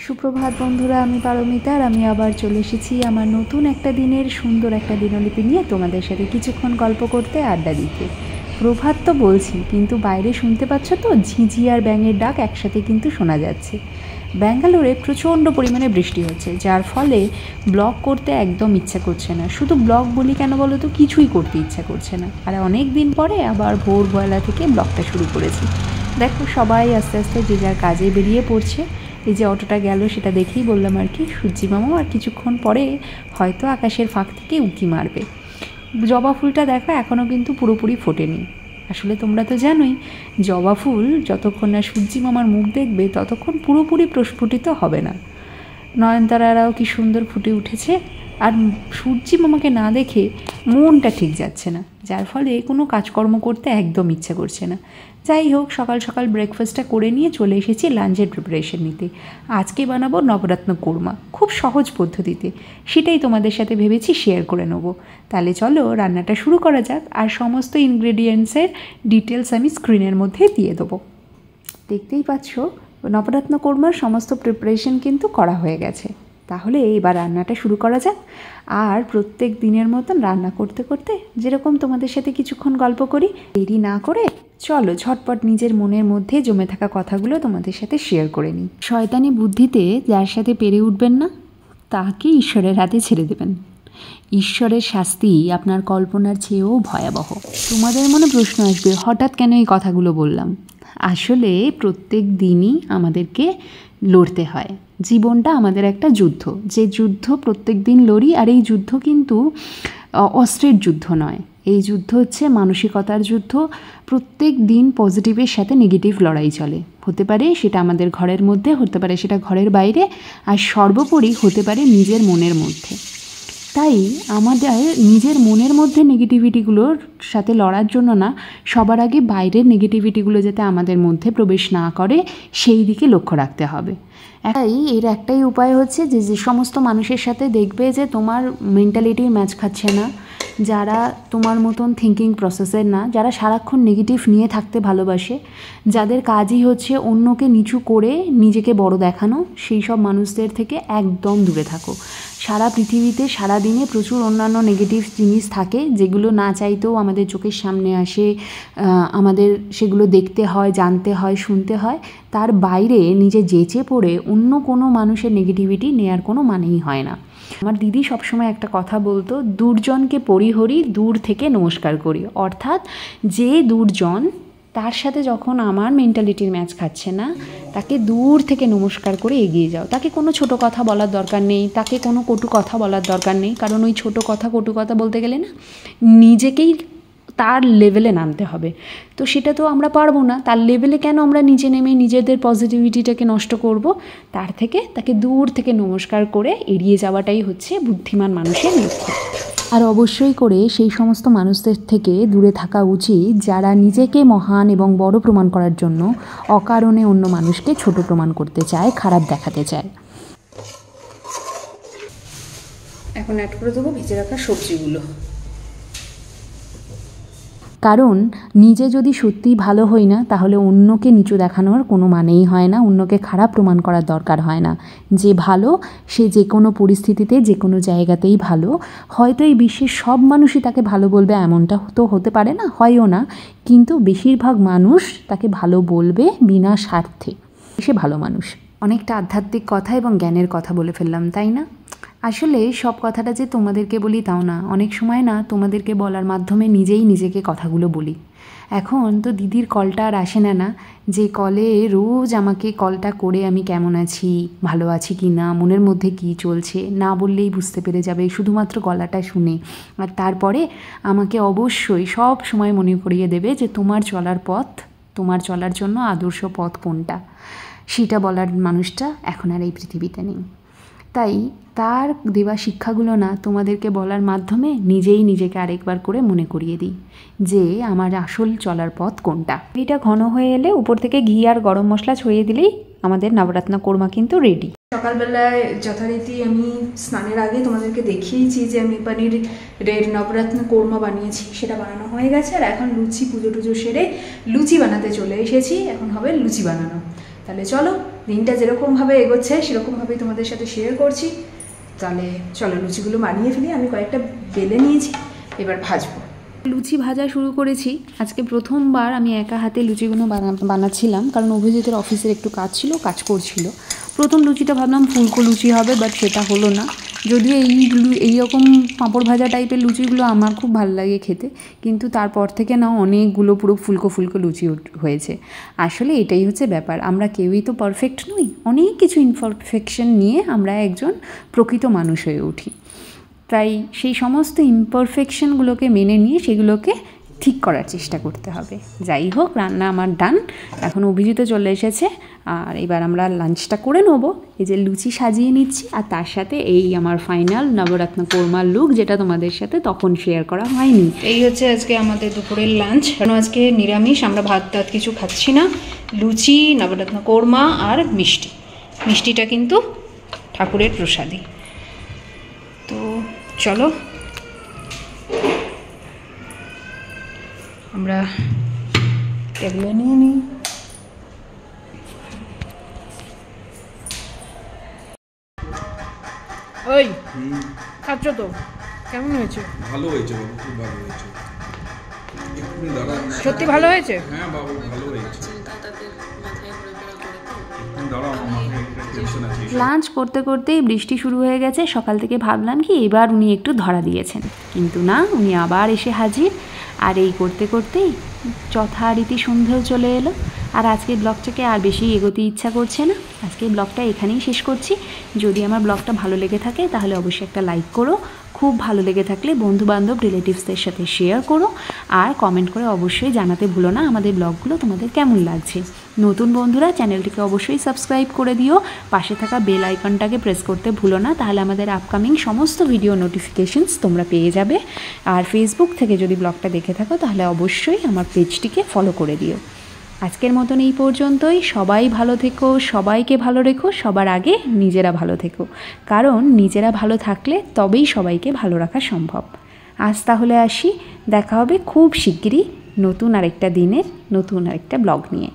সুপ্রভাত বন্ধুরা, আমি পারমিতা আর আমি আবার চলে এসেছি আমার নতুন একটা দিনের সুন্দর একটা দিনলিপি নিয়ে তোমাদের সাথে কিছুক্ষণ গল্প করতে, আড্ডা দিতে। প্রভাত তো বলছি, কিন্তু বাইরে শুনতে পাচ্ছ তো ঝিঝি আর ব্যাঙের ডাক একসাথে কিন্তু শোনা যাচ্ছে। ব্যাঙ্গালোরে প্রচণ্ড পরিমাণে বৃষ্টি হচ্ছে, যার ফলে ব্লগ করতে একদম ইচ্ছা করছে না। শুধু ব্লগ বলি কেন বলো তো, কিছুই করতে ইচ্ছা করছে না। আর অনেক দিন পরে আবার ভোরবেলা থেকে ব্লগটা শুরু করেছি। দেখো, সবাই আস্তে আস্তে যে যার কাজে বেরিয়ে পড়ছে। এই যে অটোটা গেল সেটা দেখেই বললাম আর কি, সূর্যি মামাও আর কিছুক্ষণ পরে হয়তো আকাশের ফাঁক থেকে উঁকি মারবে। জবা ফুলটা দেখো এখনও কিন্তু পুরোপুরি ফোটেনি। আসলে তোমরা তো জানোই, জবা ফুল যতক্ষণ না সূর্যি মামার মুখ দেখবে ততক্ষণ পুরোপুরি প্রস্ফুটিত হবে না। নয়নতারারাও কি সুন্দর ফুটে উঠেছে, আর সূর্যি মামাকে না দেখে মনটা ঠিক যাচ্ছে না, যার ফলে কোনো কাজকর্ম করতে একদম ইচ্ছা করছে না। যাই হোক, সকাল সকাল ব্রেকফাস্টটা করে নিয়ে চলে এসেছি লাঞ্চের প্রিপারেশন নিতে। আজকে বানাবো নবরত্ন কোরমা, খুব সহজ পদ্ধতিতে। সেটাই তোমাদের সাথে ভেবেছি শেয়ার করে নেব। তাহলে চলো রান্নাটা শুরু করা যাক, আর সমস্ত ইনগ্রেডিয়েন্টসের ডিটেলস আমি স্ক্রিনের মধ্যে দিয়ে দেবো। দেখতেই পাচ্ছ, নবরত্ন কোরমার সমস্ত প্রিপারেশন কিন্তু করা হয়ে গেছে। তাহলে এবার রান্নাটা শুরু করা যাক। আর প্রত্যেক দিনের মতন রান্না করতে করতে যেরকম তোমাদের সাথে কিছুক্ষণ গল্প করি, দেরি না করে চলো ঝটপট নিজের মনের মধ্যে জমে থাকা কথাগুলো তোমাদের সাথে শেয়ার করে নিই। শয়তানি বুদ্ধিতে যার সাথে পেরে উঠবেন না, তাকে ঈশ্বরের হাতে ছেড়ে দেবেন। ঈশ্বরের শাস্তি আপনার কল্পনার চেয়েও ভয়াবহ। তোমাদের মনে প্রশ্ন আসবে, হঠাৎ কেন এই কথাগুলো বললাম? আসলে প্রত্যেক দিনই আমাদেরকে লড়তে হয়। জীবনটা আমাদের একটা যুদ্ধ, যে যুদ্ধ প্রত্যেক দিন লড়ি। আর এই যুদ্ধ কিন্তু অস্ত্রের যুদ্ধ নয়, এই যুদ্ধ হচ্ছে মানসিকতার যুদ্ধ। প্রত্যেক দিন পজিটিভের সাথে নেগেটিভ লড়াই চলে। হতে পারে সেটা আমাদের ঘরের মধ্যে, হতে পারে সেটা ঘরের বাইরে, আর সর্বোপরি হতে পারে নিজের মনের মধ্যে। তাই আমাদের নিজের মনের মধ্যে নেগেটিভিটিগুলোর সাথে লড়ার জন্য না, সবার আগে বাইরের নেগেটিভিটিগুলো যাতে আমাদের মধ্যে প্রবেশ না করে সেই দিকে লক্ষ্য রাখতে হবে। তাই এর একটাই উপায় হচ্ছে যে সমস্ত মানুষের সাথে দেখবে যে তোমার মেন্টালিটি ম্যাচ খাচ্ছে না, যারা তোমার মতন থিঙ্কিং প্রসেসের না, যারা সারাক্ষণ নেগেটিভ নিয়ে থাকতে ভালোবাসে, যাদের কাজই হচ্ছে অন্যকে নিচু করে নিজেকে বড় দেখানো, সেই সব মানুষদের থেকে একদম দূরে থাকো। সারা পৃথিবীতে সারা দিনে প্রচুর অন্যান্য নেগেটিভ জিনিস থাকে, যেগুলো না চাইতেও আমাদের চোখের সামনে আসে, আমাদের সেগুলো দেখতে হয়, জানতে হয়, শুনতে হয়। তার বাইরে নিজে যেচে পড়ে অন্য কোনো মানুষের নেগেটিভিটি নেয়ার কোনো মানেই হয় না। আমার দিদি সবসময় একটা কথা বলতো, দুর্জনকে পরিহরি, দূর থেকে নমস্কার করি। অর্থাৎ যে দুর্জন, তার সাথে যখন আমার মেন্টালিটির ম্যাচ খাচ্ছে না, তাকে দূর থেকে নমস্কার করে এগিয়ে যাও। তাকে কোনো ছোট কথা বলার দরকার নেই, তাকে কোনো কটু কথা বলার দরকার নেই, কারণ ওই ছোট কথা কটু কথা বলতে গেলে না, নিজেকেই তার লেভেলে নামতে হবে। তো সেটা তো আমরা পারবো না। তার লেভেলে কেন আমরা নিচে নেমে নিজেদের পজিটিভিটিটাকে নষ্ট করব? তার থেকে তাকে দূর থেকে নমস্কার করে এড়িয়ে যাওয়াটাই হচ্ছে বুদ্ধিমান মানুষের লক্ষ্য। আর অবশ্যই করে সেই সমস্ত মানুষদের থেকে দূরে থাকা উচিত যারা নিজেকে মহান এবং বড় প্রমাণ করার জন্য অকারণে অন্য মানুষকে ছোট প্রমাণ করতে চায়, খারাপ দেখাতে চায়। এখন অ্যাড করে দেবো ভেজে রাখা সবজিগুলো। কারণ নিজে যদি সত্যিই ভালো হই না, তাহলে অন্যকে নিচু দেখানোর কোনো মানেই হয় না, অন্যকে খারাপ প্রমাণ করার দরকার হয় না। যে ভালো, সে যে কোনো পরিস্থিতিতে যে কোনো জায়গাতেই ভালো। হয়তো এই বিশ্বের সব মানুষই তাকে ভালো বলবে এমনটা তো হতে পারে না, হয়ও না, কিন্তু বেশিরভাগ মানুষ তাকে ভালো বলবে বিনা স্বার্থে। সে ভালো মানুষ। অনেকটা আধ্যাত্মিক কথা এবং জ্ঞানের কথা বলে ফেললাম, তাই না? আসলে সব কথাটা যে তোমাদেরকে বলি তাও না, অনেক সময় না তোমাদেরকে বলার মাধ্যমে নিজেই নিজেকে কথাগুলো বলি। এখন তো দিদির কলটা আর আসে না, যে কলে রোজ আমাকে কলটা করে আমি কেমন আছি, ভালো আছি কি না, মনের মধ্যে কী চলছে না বললেই বুঝতে পেরে যাবে শুধুমাত্র গলাটা শুনে। আর তারপরে আমাকে অবশ্যই সব সময় মনে করিয়ে দেবে যে তোমার চলার পথ, তোমার চলার জন্য আদর্শ পথ কোনটা, সেটা বলার মানুষটা এখন আর এই পৃথিবীতে নেই। তাই তার দেওয়া শিক্ষাগুলো না তোমাদেরকে বলার মাধ্যমে নিজেই নিজেকে আরেকবার করে মনে করিয়ে দিই যে আমার আসল চলার পথ কোনটা। এটা ঘন হয়ে এলে উপর থেকে ঘি আর গরম মশলা ছড়িয়ে দিলেই আমাদের নবরত্ন কোরমা কিন্তু রেডি। সকালবেলায় যথারীতি আমি স্নানের আগে তোমাদেরকে দেখিয়েছি যে আমি পনিরের নবরত্ন কোরমা বানিয়েছি, সেটা বানানো হয়ে গেছে। আর এখন লুচি, পুজো টুজো সেরে লুচি বানাতে চলে এসেছি। এখন হবে লুচি বানানো। তাহলে চলো দিনটা যেরকমভাবে এগোচ্ছে সেরকমভাবেই তোমাদের সাথে শেয়ার করছি। তাহলে চলো লুচিগুলো বানিয়ে ফেলি। আমি কয়েকটা বেলে নিয়েছি, এবার ভাজবো। লুচি ভাজা শুরু করেছি। আজকে প্রথমবার আমি একা হাতে লুচিগুলো বানাচ্ছিলাম, কারণ অভিজিতের অফিসের একটু কাজ ছিল, কাজ করছিল। প্রথম লুচিটা ভাবলাম ফুলকো লুচি হবে, বাট সেটা হলো না। যদিও এইরকম পাঁপড় ভাজা টাইপের লুচিগুলো আমার খুব ভালো লাগে খেতে, কিন্তু তারপর থেকে না অনেকগুলো পুরো ফুলকো ফুলকো লুচি হয়েছে। আসলে এটাই হচ্ছে ব্যাপার, আমরা কেউই তো পারফেক্ট নই, অনেক কিছু ইমপারফেকশন নিয়ে আমরা একজন প্রকৃত মানুষ হয়ে উঠি। তাই সেই সমস্ত ইমপারফেকশনগুলোকে মেনে নিয়ে সেগুলোকে ঠিক করার চেষ্টা করতে হবে। যাই হোক, রান্না আমার ডান, এখন অভিজিৎ চলে এসেছে, আর এবার আমরা লাঞ্চটা করে নেবো। এই যে লুচি সাজিয়ে নিচ্ছি, আর তার সাথে এই আমার ফাইনাল নবরত্ন কোরমার লুক, যেটা তোমাদের সাথে তখন শেয়ার করা হয়নি। এই হচ্ছে আজকে আমাদের দুপুরের লাঞ্চ। কারণ আজকে নিরামিষ, আমরা ভাত টাত কিছু খাচ্ছি না। লুচি, নবরত্ন কোরমা আর মিষ্টি। মিষ্টিটা কিন্তু ঠাকুরের প্রসাদী। তো চলো আমরা টেবিলে নিয়ে নিই। ওই খাচ্ছ তো, কেমন হয়েছে? ভালো হয়েছে বাবু, খুব ভালো হয়েছে। সত্যি ভালো হয়েছে? হ্যাঁ বাবু, ভালো হয়েছে। লাঞ্চ করতে করতেই বৃষ্টি শুরু হয়ে গেছে। সকাল থেকে ভাবলাম কি এবার উনি একটু ধরা দিয়েছেন, কিন্তু না, উনি আবার এসে হাজির। আর এই করতে করতেই যথারীতি সন্ধ্যেও চলে এলো। আর আজকে ব্লগটাকে আর বেশি এগোতে ইচ্ছা করছে না, আজকে ব্লগটা এখানেই শেষ করছি। যদি আমার ব্লগটা ভালো লেগে থাকে তাহলে অবশ্যই একটা লাইক করো, খুব ভালো লেগে থাকলে বন্ধুবান্ধব রিলেটিভসদের সাথে শেয়ার করো, আর কমেন্ট করে অবশ্যই জানাতে ভুলো না আমাদের ব্লগগুলো তোমাদের কেমন লাগছে। নতুন বন্ধুরা চ্যানেলটিকে অবশ্যই সাবস্ক্রাইব করে দিও, পাশে থাকা বেল আইকনটাকে প্রেস করতে ভুলো না, তাহলে আমাদের আপকামিং সমস্ত ভিডিও নোটিফিকেশনস তোমরা পেয়ে যাবে। আর ফেসবুক থেকে যদি ব্লগটা দেখে থাকো তাহলে অবশ্যই আমার পেজটিকে ফলো করে দিও। আজকের মতন এই পর্যন্তই। সবাই ভালো থেকো, সবাইকে ভালো রেখো, সবার আগে নিজেরা ভালো থেকো, কারণ নিজেরা ভালো থাকলে তবেই সবাইকে ভালো রাখা সম্ভব। আজ তাহলে আসি, দেখা হবে খুব শিগগিরই নতুন আরেকটা দিনের নতুন আরেকটা ব্লগ নিয়ে।